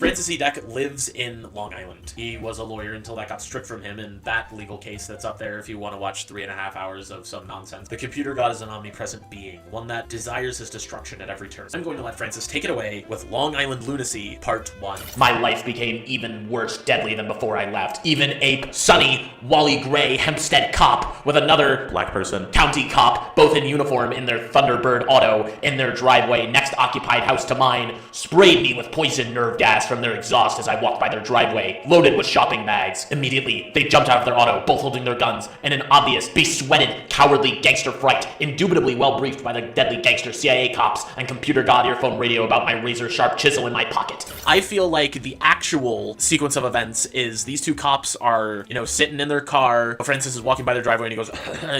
Francis E. Deck lives in Long Island. He was a lawyer until that got stripped from him in that legal case that's up there if you want to watch 3.5 hours of some nonsense. The computer god is an omnipresent being, one that desires his destruction at every turn. I'm going to let Francis take it away with Long Island Lunacy Part 1. My life became even worse deadly than before I left. Even a sunny, Wally Gray Hempstead cop with another black person, county cop, both in uniform in their Thunderbird auto, in their driveway next occupied house to mine, sprayed me with poison nerve gas from their exhaust as I walked by their driveway, loaded with shopping bags. Immediately, they jumped out of their auto, both holding their guns, in an obvious, besweated, cowardly gangster fright, indubitably well briefed by the deadly gangster CIA cops and computer god earphone radio about my razor-sharp chisel in my pocket. I feel like the actual sequence of events is these two cops are, sitting in their car. Francis is walking by their driveway and he goes,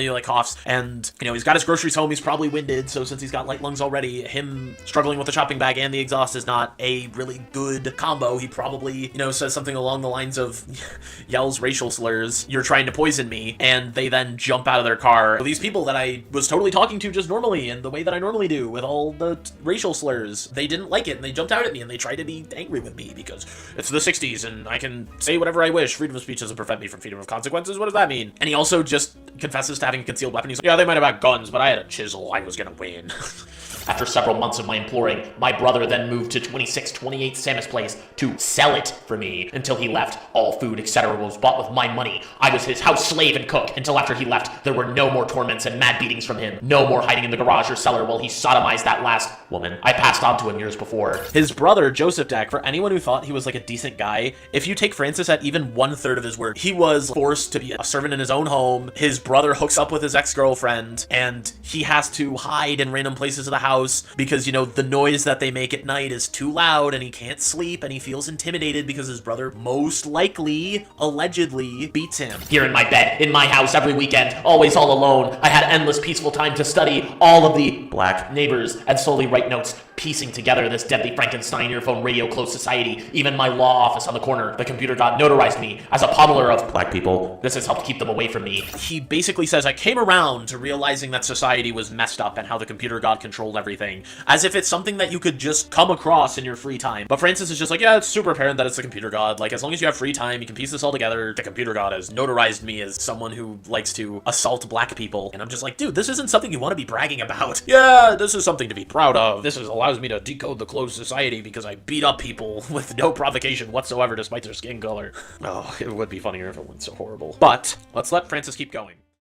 he like coughs, and, he's got his groceries home. He's probably winded, so since he's got light lungs already, him struggling with the shopping bag and the exhaust is not a really good combo. He probably, says something along the lines of, yells racial slurs, "You're trying to poison me," and they then jump out of their car. These people that I was totally talking to just normally in the way that I normally do with all the racial slurs, they didn't like it and they jumped out at me and they tried to be angry with me because it's the 60s and I can say whatever I wish. Freedom of speech doesn't prevent me from freedom of consequences. What does that mean? And he also just confesses to having a concealed weapon. He's like, yeah, they might have had guns, but I had a chisel. I was gonna win. After several months of my imploring, my brother then moved to 2628 Samus Place to sell it for me until he left. All food, etc. was bought with my money. I was his house slave and cook until after he left, there were no more torments and mad beatings from him. No more hiding in the garage or cellar while he sodomized that last woman I passed on to him years before. His brother, Joseph Deck, for anyone who thought he was like a decent guy, if you take Francis at even 1/3 of his word, he was forced to be a servant in his own home. His brother hooks up with his ex-girlfriend and he has to hide in random places of the house because, the noise that they make at night is too loud and he can't sleep and he feels intimidated because his brother most likely, allegedly, beats him. Here in my bed, in my house every weekend, always all alone, I had endless peaceful time to study all of the black neighbors and slowly write notes, piecing together this deadly Frankenstein earphone radio close society. Even my law office on the corner, the computer god notarized me as a pommeler of black people. This has helped keep them away from me. He basically says, I came around to realizing that society was messed up and how the computer god controlled everything, as if it's something that you could just come across in your free time. But Francis is just like, yeah, it's super apparent that it's the computer god. Like, as long as you have free time, you can piece this all together. The computer god has notarized me as someone who likes to assault black people. And I'm just like, dude, this isn't something you want to be bragging about. Yeah, this is something to be proud of. This allows me to decode the closed society because I beat up people with no provocation whatsoever despite their skin color. Oh, it would be funnier if it wasn't so horrible. But let's let Francis keep going.